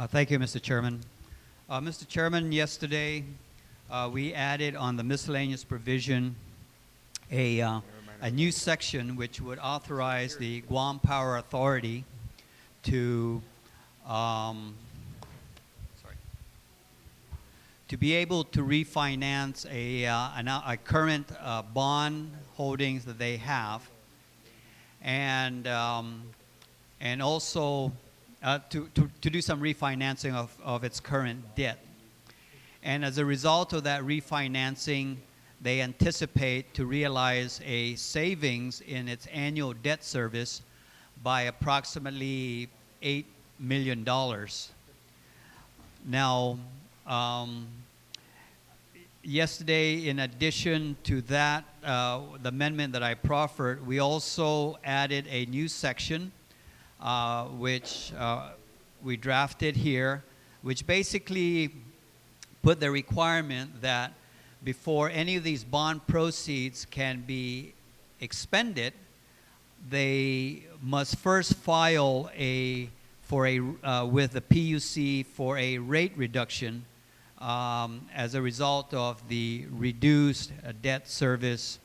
Thank you, Mr. Chairman. Mr. Chairman, yesterday we added on the miscellaneous provision a new section which would authorize the Guam Power Authority to be able to refinance a current bond holdings that they have, and also to do some refinancing of its current debt. And as a result of that refinancing, they anticipate to realize a savings in its annual debt service by approximately $8 million. Now, yesterday, in addition to that, the amendment that I proffered, we also added a new section which we drafted here, which basically put the requirement that before any of these bond proceeds can be expended, they must first file with the PUC for a rate reduction as a result of the reduced debt service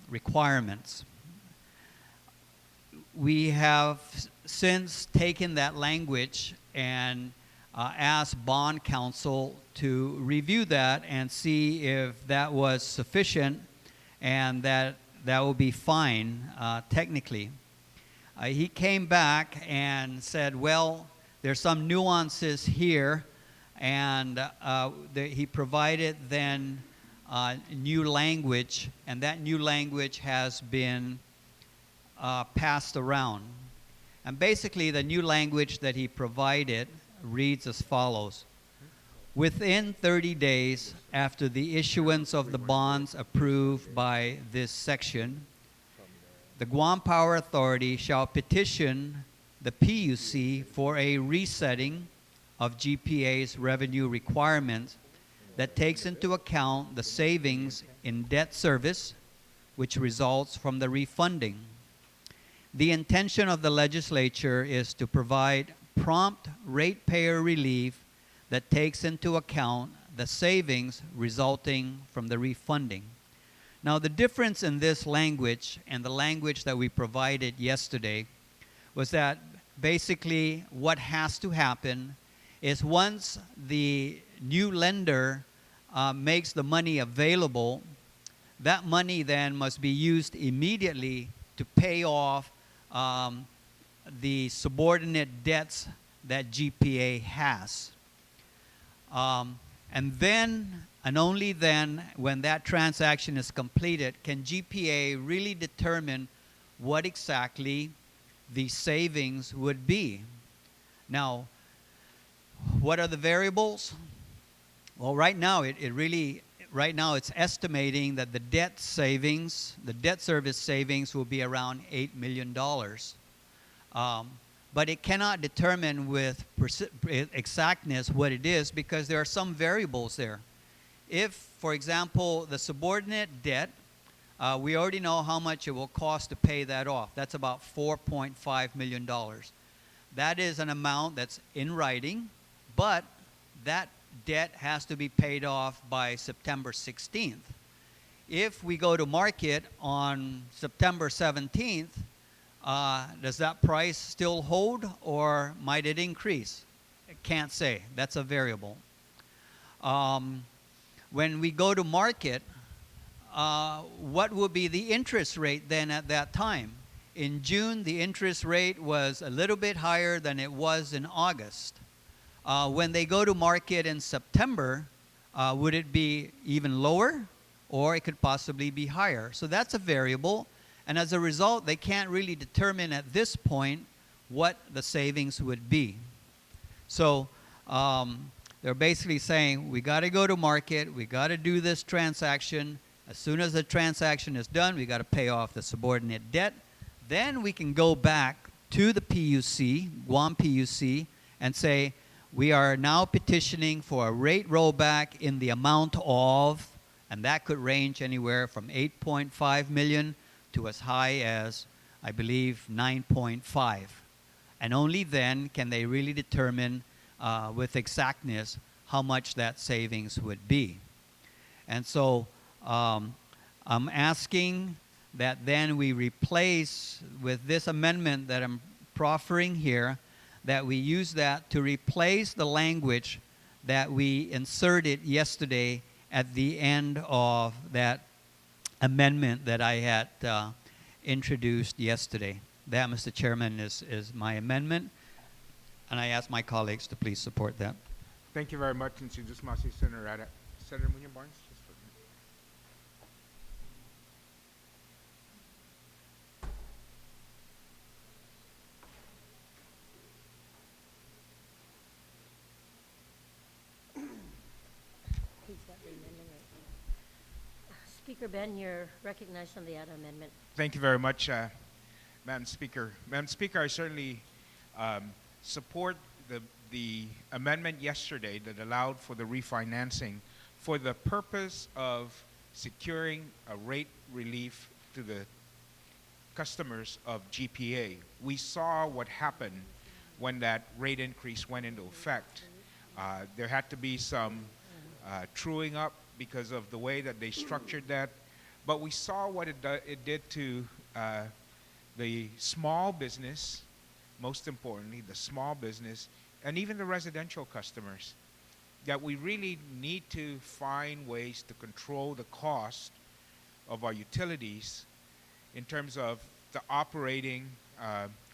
requirements. We have since taken that language and asked bond counsel to review that and see if that was sufficient and that will be fine technically. He came back and said, well, there's some nuances here, and he provided then new language, and that new language has been passed around. And basically the new language that he provided reads as follows. Within 30 days after the issuance of the bonds approved by this section, the Guam Power Authority shall petition the PUC for a resetting of GPA's revenue requirements that takes into account the savings in debt service which results from the refunding. The intention of the legislature is to provide prompt ratepayer relief that takes into account the savings resulting from the refunding. Now, the difference in this language and the language that we provided yesterday was that basically what has to happen is once the new lender makes the money available, that money then must be used immediately to pay off the subordinate debts that GPA has. And then, and only then, when that transaction is completed, can GPA really determine what exactly the savings would be. Now, what are the variables? Well, right now, right now it's estimating that the debt savings, the debt service savings will be around $8 million. But it cannot determine with exactness what it is because there are some variables there. If, for example, the subordinate debt, we already know how much it will cost to pay that off. That's about $4.5 million. That is an amount that's in writing, but that debt has to be paid off by September 16th. If we go to market on September 17th, does that price still hold or might it increase? I can't say. That's a variable. When we go to market, what will be the interest rate then at that time? In June, the interest rate was a little bit higher than it was in August. When they go to market in September, would it be even lower or it could possibly be higher? So that's a variable. And as a result, they can't really determine at this point what the savings would be. So they're basically saying, we got to go to market, we got to do this transaction. As soon as the transaction is done, we got to pay off the subordinate debt. Then we can go back to the PUC, Guam PUC, and say, we are now petitioning for a rate rollback in the amount of, and that could range anywhere from 8.5 million to as high as, I believe, 9.5. And only then can they really determine with exactness how much that savings would be. And so I'm asking that then we replace with this amendment that I'm proffering here, that we use that to replace the language that we inserted yesterday at the end of that amendment that I had introduced yesterday. That, Mr. Chairman, is my amendment, and I ask my colleagues to please support that. Thank you very much, and just Masi Senator Senator William Barnes. Just for He's got the amendment right. Speaker Ben, you're recognized on the other amendment. Thank you very much, Madam Speaker. Madam Speaker, I certainly support the amendment yesterday that allowed for the refinancing for the purpose of securing a rate relief to the customers of GPA. We saw what happened when that rate increase went into effect. There had to be some truing up because of the way that they structured that. But we saw what it did to the small business, most importantly, the small business, and even the residential customers, that we really need to find ways to control the cost of our utilities in terms of the operating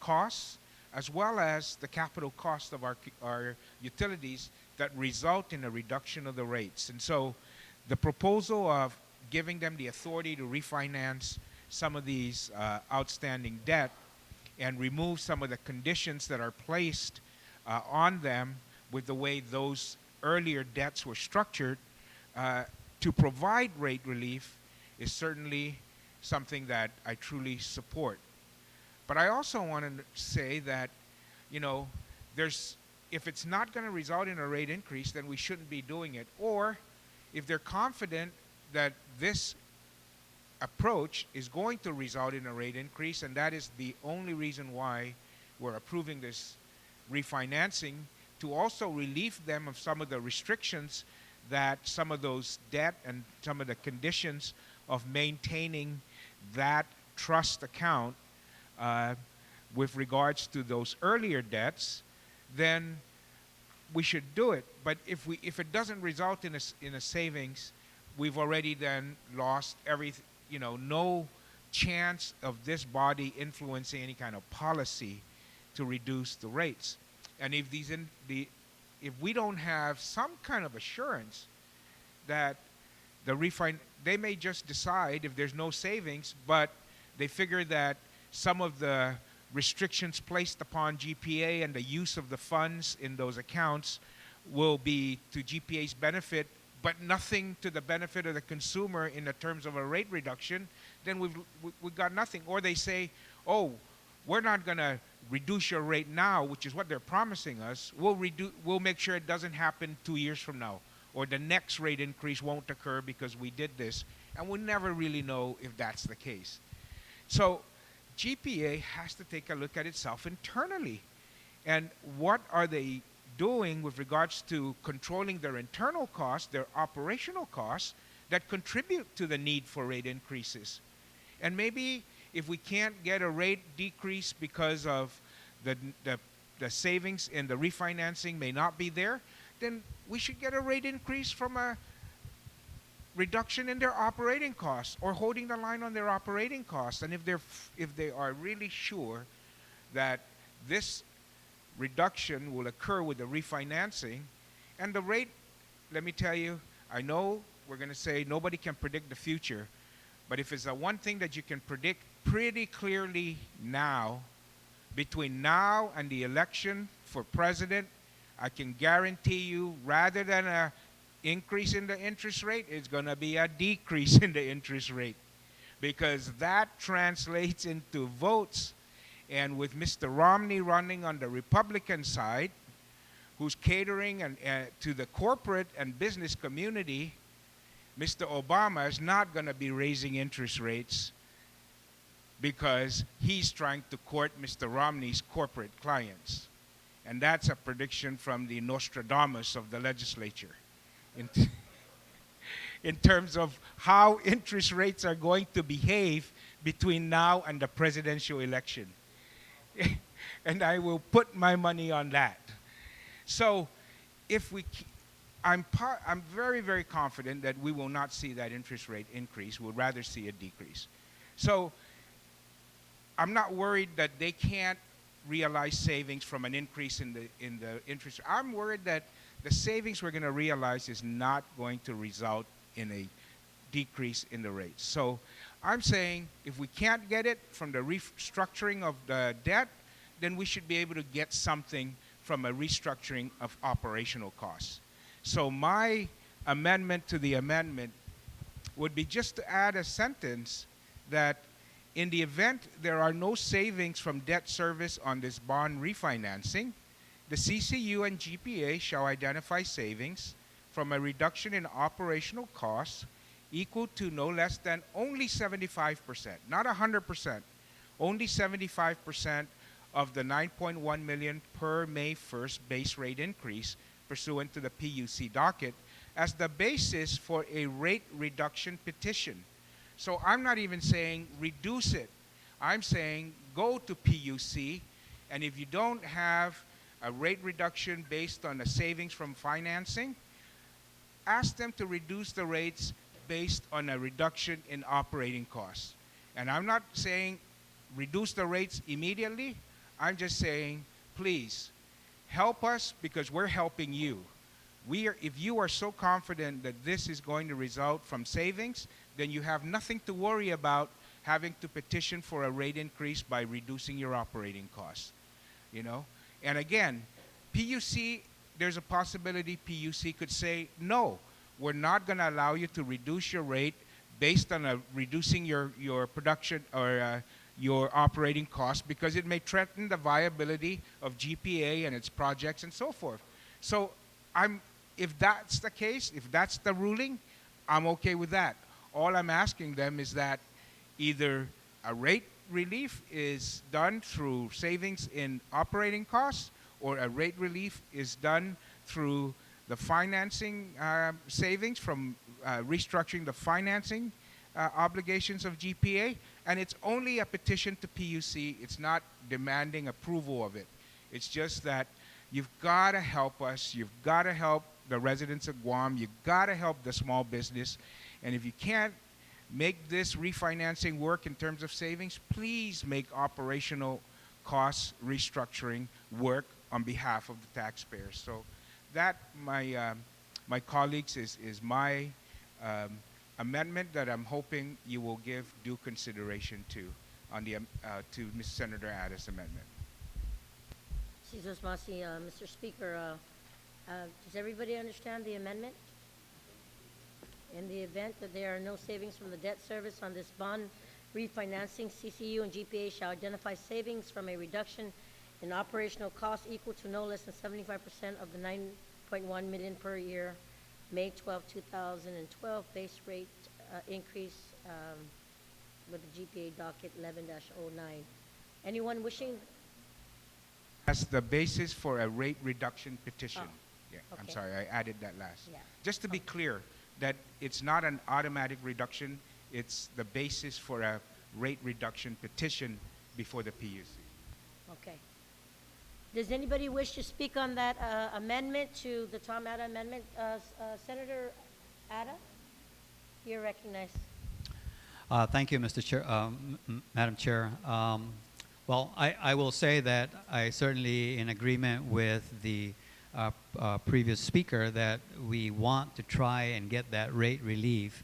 costs, as well as the capital cost of our utilities that result in a reduction of the rates. And so the proposal of giving them the authority to refinance some of these outstanding debt and remove some of the conditions that are placed on them with the way those earlier debts were structured to provide rate relief is certainly something that I truly support. But I also want to say that, you know, if it's not going to result in a rate increase, then we shouldn't be doing it. Or if they're confident that this approach is going to result in a rate increase, and that is the only reason why we're approving this refinancing, to also relieve them of some of the restrictions that some of those debt and some of the conditions of maintaining that trust account with regards to those earlier debts, then we should do it. But if it doesn't result in a savings, we've already then lost everything. You know, no chance of this body influencing any kind of policy to reduce the rates. And if if we don't have some kind of assurance that they may just decide if there's no savings, but they figure that some of the restrictions placed upon GPA and the use of the funds in those accounts will be to GPA's benefit, but nothing to the benefit of the consumer in the terms of a rate reduction, then we've got nothing. Or they say, oh, we're not going to reduce your rate now, which is what they're promising us. We'll make sure it doesn't happen 2 years from now, or the next rate increase won't occur because we did this, and we'll never really know if that's the case. So GPA has to take a look at itself internally, and what are they doing with regards to controlling their internal costs, their operational costs that contribute to the need for rate increases. And maybe if we can't get a rate decrease because of the savings in the refinancing may not be there, then we should get a rate increase from a reduction in their operating costs or holding the line on their operating costs. And if they are really sure that this reduction will occur with the refinancing and the rate, let me tell you, I know we're going to say nobody can predict the future, but if it's the one thing that you can predict pretty clearly now, between now and the election for president, I can guarantee you, rather than an increase in the interest rate, it's going to be a decrease in the interest rate, because that translates into votes. And with Mr. Romney running on the Republican side, who's catering to the corporate and business community, Mr. Obama is not going to be raising interest rates because he's trying to court Mr. Romney's corporate clients. And that's a prediction from the Nostradamus of the legislature in terms of how interest rates are going to behave between now and the presidential election. And I will put my money on that. So if I'm very, very confident that we will not see that interest rate increase. We'll rather see a decrease. So I'm not worried that they can't realize savings from an increase in the interest. I'm worried that the savings we're going to realize is not going to result in a decrease in the rates. So I'm saying if we can't get it from the restructuring of the debt, then we should be able to get something from a restructuring of operational costs. So my amendment to the amendment would be just to add a sentence that in the event there are no savings from debt service on this bond refinancing, the CCU and GPA shall identify savings from a reduction in operational costs equal to no less than only 75%, not 100%, only 75% of the 9.1 million per May 1st base rate increase pursuant to the PUC docket as the basis for a rate reduction petition. So I'm not even saying reduce it. I'm saying go to PUC, and if you don't have a rate reduction based on the savings from financing, ask them to reduce the rates based on a reduction in operating costs. And I'm not saying reduce the rates immediately. I'm just saying, please, help us because we're helping you. If you are so confident that this is going to result from savings, then you have nothing to worry about having to petition for a rate increase by reducing your operating costs. You know? And again, PUC, there's a possibility PUC could say, no, we're not going to allow you to reduce your rate based on reducing your production or your operating costs because it may threaten the viability of GPA and its projects and so forth. So if that's the case, if that's the ruling, I'm okay with that. All I'm asking them is that either a rate relief is done through savings in operating costs or a rate relief is done through the financing savings from restructuring the financing obligations of GPA, and it's only a petition to PUC. It's not demanding approval of it. It's just that you've got to help us. You've got to help the residents of Guam. You've got to help the small business. And if you can't make this refinancing work in terms of savings, please make operational costs restructuring work on behalf of the taxpayers. So that, my colleagues, is my amendment that I'm hoping you will give due consideration to on the to Ms. Senator Ada's amendment. Jesus Masi, Mr. Speaker, does everybody understand the amendment? In the event that there are no savings from the debt service on this bond refinancing, CCU and GPA shall identify savings from a reduction in operational costs equal to no less than 75% of the 9.1 million per year May 12, 2012 base rate increase with the GPA docket 11-09. Anyone wishing? As the basis for a rate reduction petition. Oh, yeah, okay. I'm sorry, I added that last. Yeah. Just to be clear, that it's not an automatic reduction, it's the basis for a rate reduction petition before the PUC. Okay. Does anybody wish to speak on that amendment to the Tom Ada amendment? Senator Ada, you're recognized. Thank you, Mr. Chair, Madam Chair. Well, I will say that I certainly in agreement with the previous speaker that we want to try and get that rate relief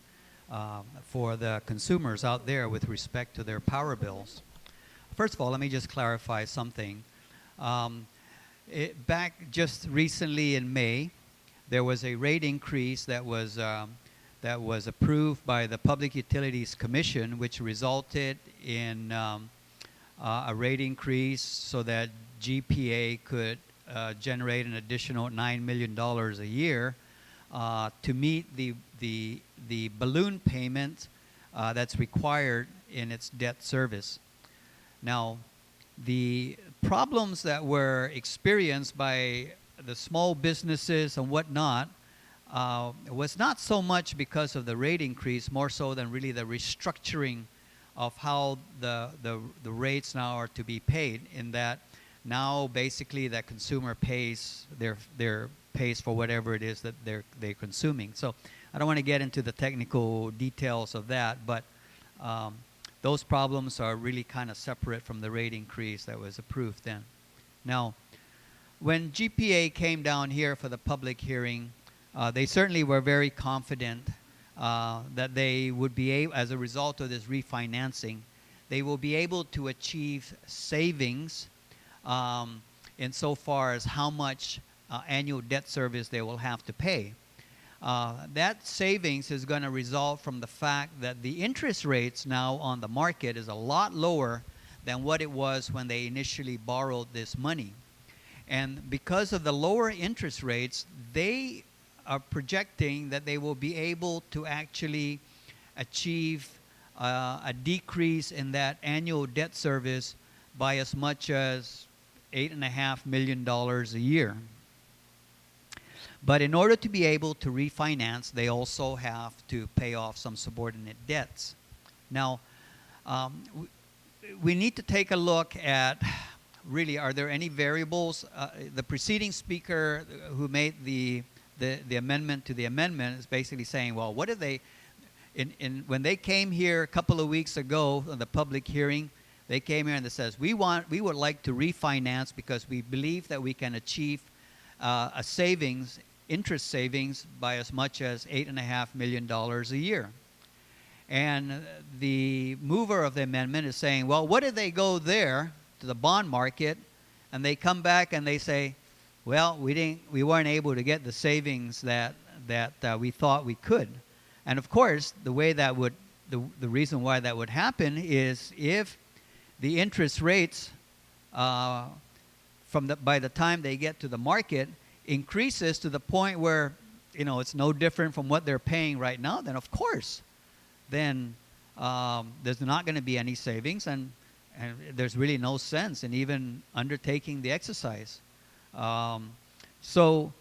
for the consumers out there with respect to their power bills. First of all, let me just clarify something. Back just recently in May, there was a rate increase that was approved by the Public Utilities Commission, which resulted in a rate increase so that GPA could generate an additional $9 million a year to meet the balloon payment that's required in its debt service. Now, the problems that were experienced by the small businesses and whatnot was not so much because of the rate increase, more so than really the restructuring of how the rates now are to be paid, in that now basically that consumer pays their pays for whatever it is that they're consuming. So I don't want to get into the technical details of that, but those problems are really kind of separate from the rate increase that was approved then. Now, when GPA came down here for the public hearing, they certainly were very confident that they would be able, as a result of this refinancing, they will be able to achieve savings insofar as how much annual debt service they will have to pay. That savings is going to result from the fact that the interest rates now on the market is a lot lower than what it was when they initially borrowed this money. And because of the lower interest rates, they are projecting that they will be able to actually achieve a decrease in that annual debt service by as much as $8.5 million a year. But in order to be able to refinance, they also have to pay off some subordinate debts. Now, we need to take a look at, really, are there any variables? The preceding speaker who made the amendment to the amendment is basically saying, well, what did they, when they came here a couple of weeks ago on the public hearing, they came here and it says, we would like to refinance because we believe that we can achieve a savings, interest savings, by as much as $8.5 million a year. And the mover of the amendment is saying, well, what if they go there to the bond market and they come back and they say, well, we weren't able to get the savings that we thought we could. And of course, the reason why that would happen is if the interest rates by the time they get to the market increases to the point where it's no different from what they're paying right now, then of course, then there's not going to be any savings, and there's really no sense in even undertaking the exercise. So,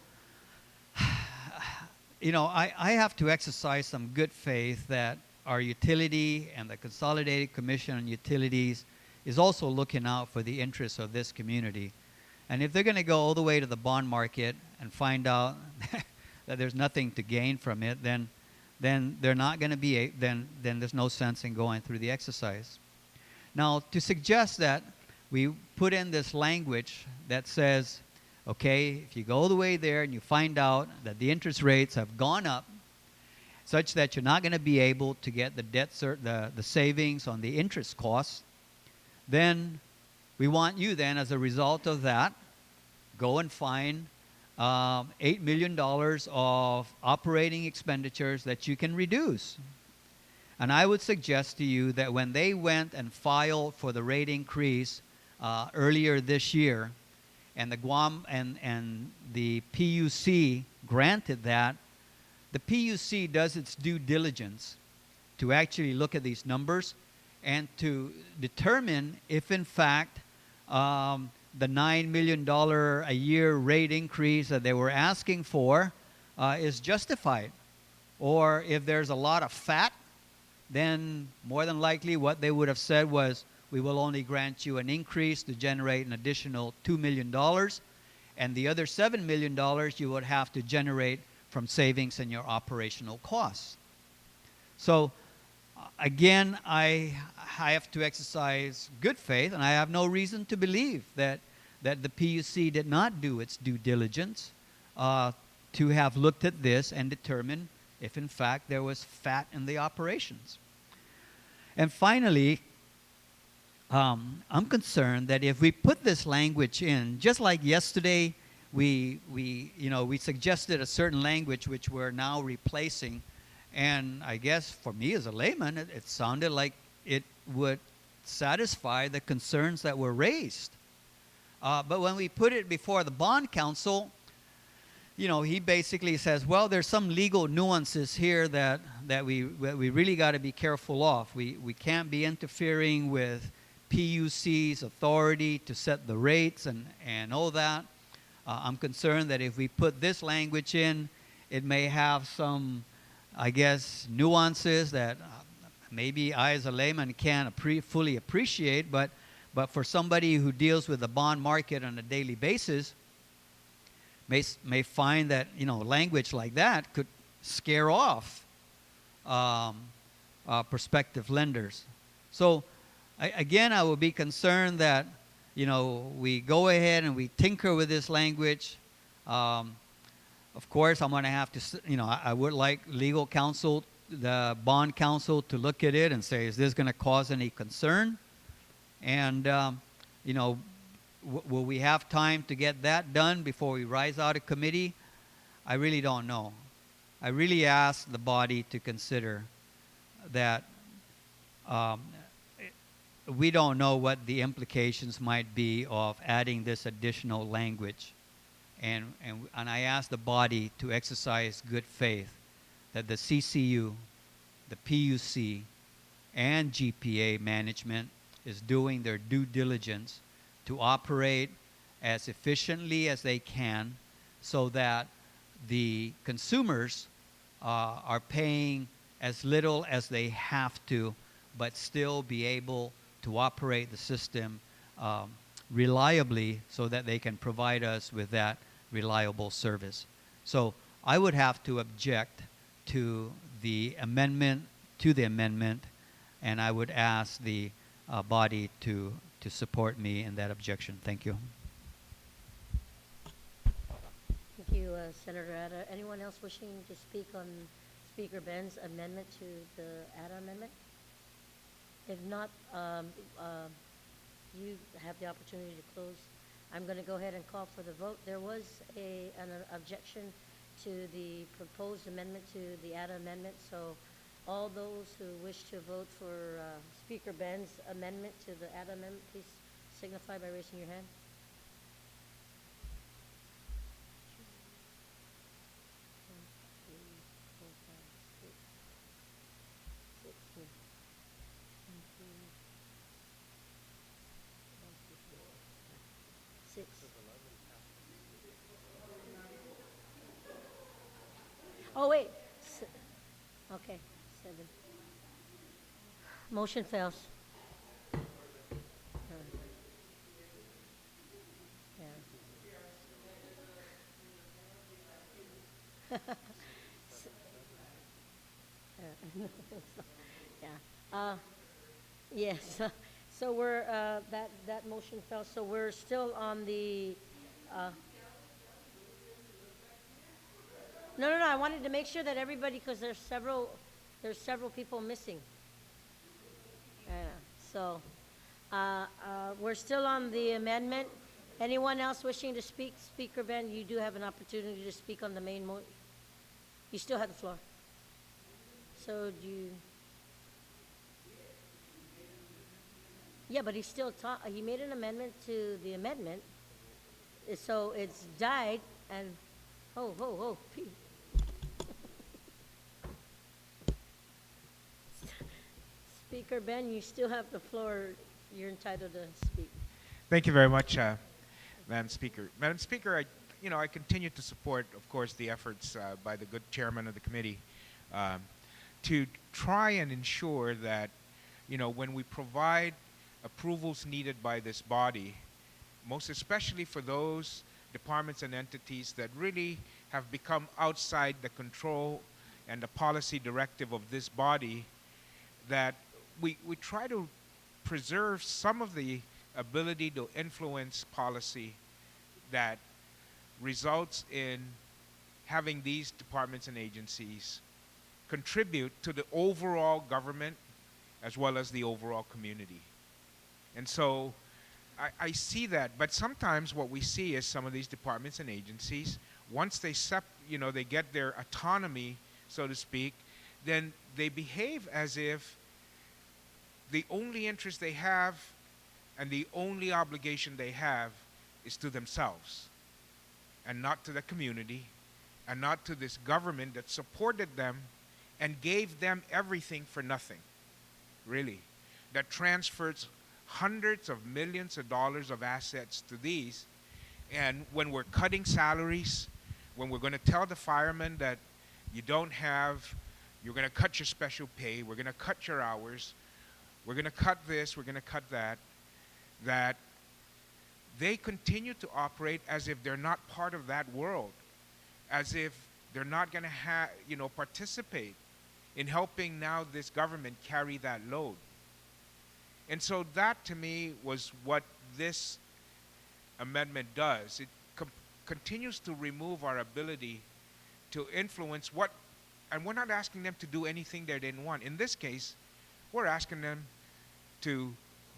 I have to exercise some good faith that our utility and the Consolidated Commission on Utilities is also looking out for the interests of this community. And if they're going to go all the way to the bond market and find out that there's nothing to gain from it, then they're not going to be, then there's no sense in going through the exercise. Now, to suggest that we put in this language that says, okay, if you go all the way there and you find out that the interest rates have gone up such that you're not going to be able to get the savings on the interest costs, then we want you then, as a result of that, go and find $8 million of operating expenditures that you can reduce. And I would suggest to you that when they went and filed for the rate increase earlier this year, and the Guam and the PUC granted that, the PUC does its due diligence to actually look at these numbers and to determine if, in fact, the $9 million a year rate increase that they were asking for is justified. Or if there's a lot of fat, then more than likely what they would have said was, we will only grant you an increase to generate an additional $2 million, and the other $7 million you would have to generate from savings in your operational costs. So again, I have to exercise good faith, and I have no reason to believe that the PUC did not do its due diligence to have looked at this and determined if in fact there was fat in the operations. And finally, I'm concerned that if we put this language in, just like yesterday, we suggested a certain language which we're now replacing, and I guess for me as a layman, it sounded like it would satisfy the concerns that were raised. But when we put it before the bond counsel, he basically says, well, there's some legal nuances here that we really got to be careful of. We can't be interfering with PUC's authority to set the rates and all that. I'm concerned that if we put this language in, it may have some, I guess, nuances that maybe I as a layman can't fully appreciate, but for somebody who deals with the bond market on a daily basis, may find that, you know, language like that could scare off prospective lenders. So again, I will be concerned that, you know, we go ahead and we tinker with this language. Of course, I'm going to have to, you know, I would like legal counsel, the bond counsel, to look at it and say, is this going to cause any concern? And, you know, will we have time to get that done before we rise out of committee? I really don't know. I really ask the body to consider that we don't know what the implications might be of adding this additional language. And I ask the body to exercise good faith that the CCU, the PUC, and GPA management is doing their due diligence to operate as efficiently as they can so that the consumers are paying as little as they have to, but still be able to operate the system reliably so that they can provide us with that reliable service. So I would have to object to the amendment, and I would ask the body to support me in that objection. Thank you. Thank you, Senator Ada. Anyone else wishing to speak on Speaker Ben's amendment to the Ada amendment? If not, you have the opportunity to close. I'm going to go ahead and call for the vote. There was an objection to the proposed amendment to the Ada amendment, so all those who wish to vote for Speaker Ben's amendment to the Ada amendment, please signify by raising your hand. Six. Oh, wait. Okay, 7. Motion fails. Yeah. Yeah. Yes. So we're that motion fell. So we're still on the. No. I wanted to make sure that everybody, because there's several people missing. So we're still on the amendment. Anyone else wishing to speak? Speaker Ben, you do have an opportunity to speak on the main motion. You still have the floor. So do you? Yeah, but he still he made an amendment to the amendment. So it's died and Pete. Speaker Ben, you still have the floor. You're entitled to speak. Thank you very much, Madam Speaker. Madam Speaker, I continue to support, of course, the efforts by the good chairman of the committee to try and ensure that, when we provide approvals needed by this body, most especially for those departments and entities that really have become outside the control and the policy directive of this body, that we try to preserve some of the ability to influence policy that results in having these departments and agencies contribute to the overall government as well as the overall community. And so I see that, but sometimes what we see is some of these departments and agencies, once they they get their autonomy, so to speak, then they behave as if the only interest they have and the only obligation they have is to themselves and not to the community and not to this government that supported them and gave them everything for nothing, really, that transfers hundreds of millions of dollars of assets to these. And when we're cutting salaries, when we're going to tell the firemen that you don't have, you're going to cut your special pay, we're going to cut your hours, we're going to cut this, we're going to cut that, that they continue to operate as if they're not part of that world, as if they're not going to participate in helping now this government carry that load. And so that to me was what this amendment does. It continues to remove our ability to influence what, and we're not asking them to do anything they didn't want. In this case, we're asking them to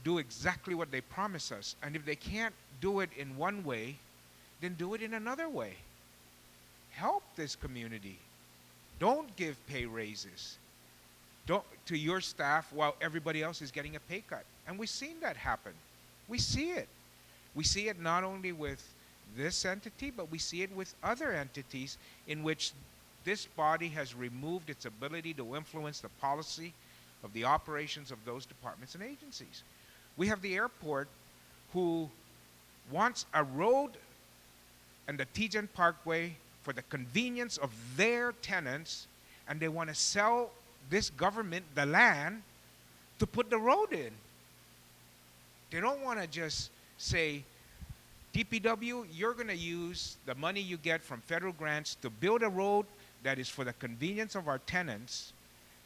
do exactly what they promise us. And if they can't do it in one way, then do it in another way. Help this community. Don't give pay raises to your staff while everybody else is getting a pay cut. And we've seen that happen. We see it. We see it not only with this entity, but we see it with other entities in which this body has removed its ability to influence the policy of the operations of those departments and agencies. We have the airport who wants a road and the Tijan Parkway for the convenience of their tenants, and they want to sell this government the land to put the road in. They don't want to just say, DPW, you're going to use the money you get from federal grants to build a road that is for the convenience of our tenants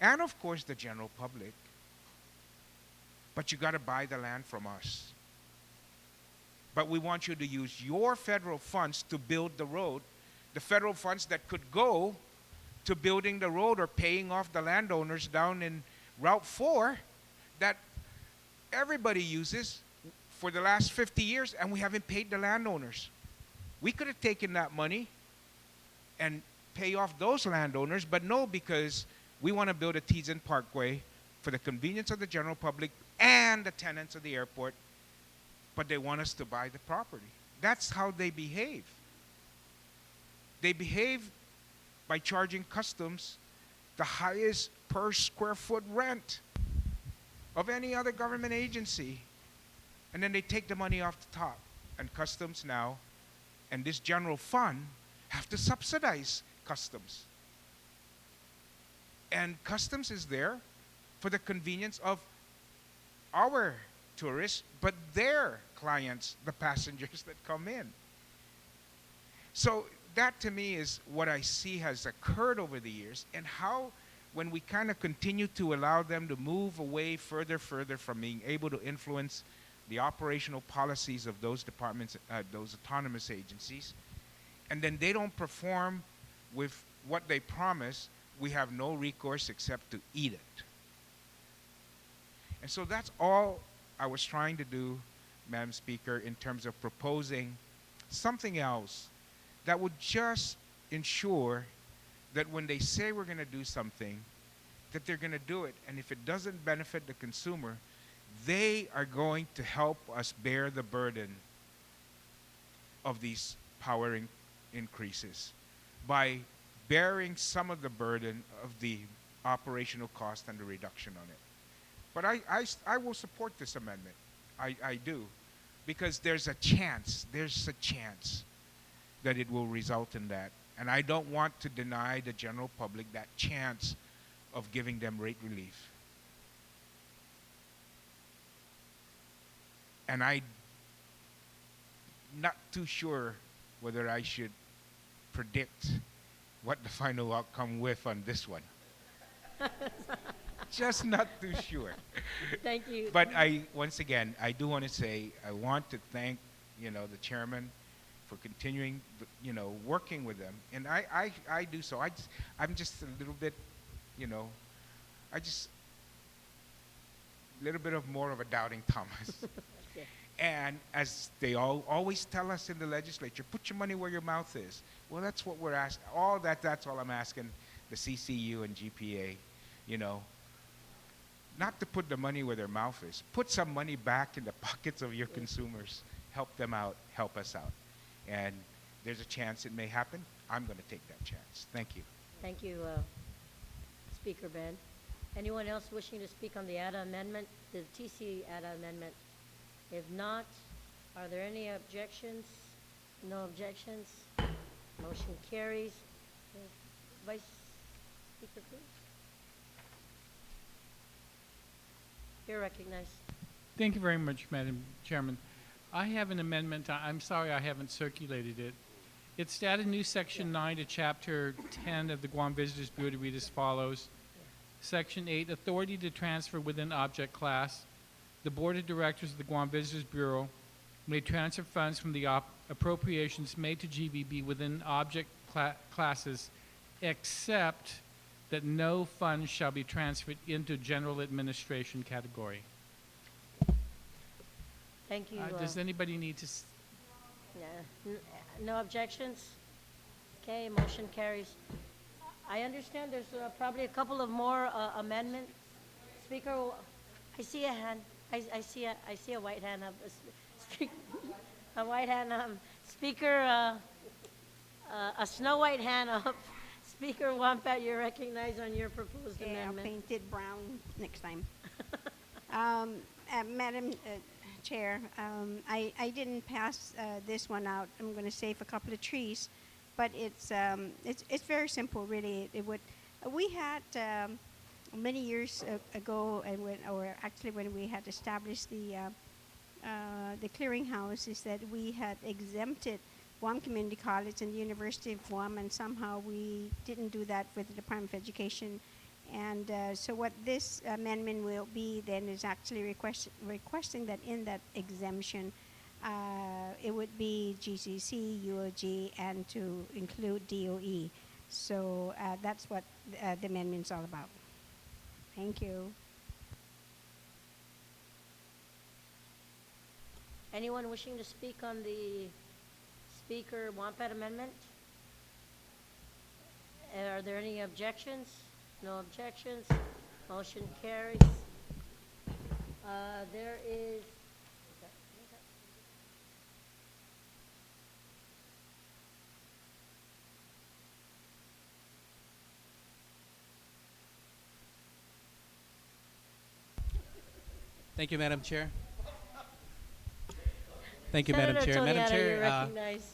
and, of course, the general public. But you got to buy the land from us. But we want you to use your federal funds to build the road, the federal funds that could go to building the road or paying off the landowners down in Route 4 that everybody uses for the last 50 years, and we haven't paid the landowners. We could have taken that money and pay off those landowners, but no, because we want to build a Tijan Parkway for the convenience of the general public and the tenants of the airport, but they want us to buy the property. That's how they behave. They behave by charging customs the highest per square foot rent of any other government agency. And then they take the money off the top. And customs now, and this general fund, have to subsidize customs. And customs is there for the convenience of our tourists, but their clients, the passengers that come in. So that to me is what I see has occurred over the years, and how when we kind of continue to allow them to move away further from being able to influence the operational policies of those departments, those autonomous agencies, and then they don't perform with what they promise, we have no recourse except to eat it. And so that's all I was trying to do, Madam Speaker, in terms of proposing something else that would just ensure that when they say we're going to do something, that they're going to do it. And if it doesn't benefit the consumer, they are going to help us bear the burden of these power increases by bearing some of the burden of the operational cost and the reduction on it. But I will support this amendment. I do. Because there's a chance that it will result in that. And I don't want to deny the general public that chance of giving them rate relief. And I'm not too sure whether I should predict what the final outcome with on this one. Just not too sure. Thank you. But once again, I do want to say, I want to thank, the chairman for continuing, working with them. And I do so. I'm just a little bit, a little bit of more of a doubting Thomas. Okay. And as they always tell us in the legislature, put your money where your mouth is. Well, that's what we're asking. That's all I'm asking the CCU and GPA, not to put the money where their mouth is. Put some money back in the pockets of your consumers. Help them out. Help us out. And there's a chance it may happen. I'm going to take that chance. Thank you. Thank you, Speaker Ben. Anyone else wishing to speak on the ADA amendment, the TC ADA amendment? If not, are there any objections? No objections. Motion carries. Vice Speaker, please. You're recognized. Thank you very much, Madam Chairman. I have an amendment. I'm sorry I haven't circulated it. It's to add a new Section 9 to Chapter 10 of the Guam Visitors Bureau to read as follows. Section 8, authority to transfer within object class. The Board of Directors of the Guam Visitors Bureau may transfer funds from the appropriations made to GVB within object classes, except that no funds shall be transferred into general administration category. Thank you. Does anybody need to? Yeah. No objections? Okay, motion carries. I understand there's probably a couple of more amendments. Speaker, I see a hand. I see a white hand up. A white hand up. Speaker, a snow white hand up. Speaker Wampat, you're recognized on your proposed Okay, I'll amendment. paint it brown next time. Madam Chair, I didn't pass this one out. I'm going to save a couple of trees, but it's very simple, really. We had many years ago, and when we had established the clearinghouse, is that we had exempted Guam Community College and the University of Guam, and somehow we didn't do that with the Department of Education. And so what this amendment will be then is actually requesting that in that exemption, it would be GCC, UOG, and to include DOE. So that's what the amendment's all about. Thank you. Anyone wishing to speak on the Speaker Wampat amendment? Are there any objections? No objections. Motion carries. There is. Thank you, Madam Chair. Thank you, Senator Madam Chair. Madam Toniana, Chair, you're recognized.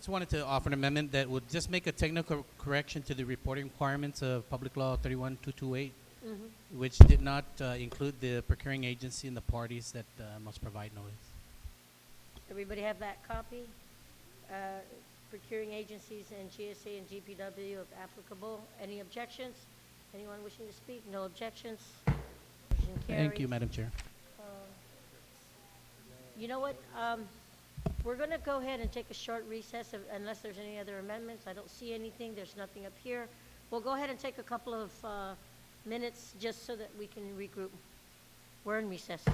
just wanted to offer an amendment that would just make a technical correction to the reporting requirements of Public Law 31228, which did not include the procuring agency and the parties that must provide notice. Everybody have that copy? Procuring agencies and GSA and GPW if applicable. Any objections? Anyone wishing to speak? No objections. Motion Thank you, carries. Madam Chair. You know what? We're going to go ahead and take a short recess unless there's any other amendments. I don't see anything. There's nothing up here. We'll go ahead and take a couple of minutes just so that we can regroup. We're in recess.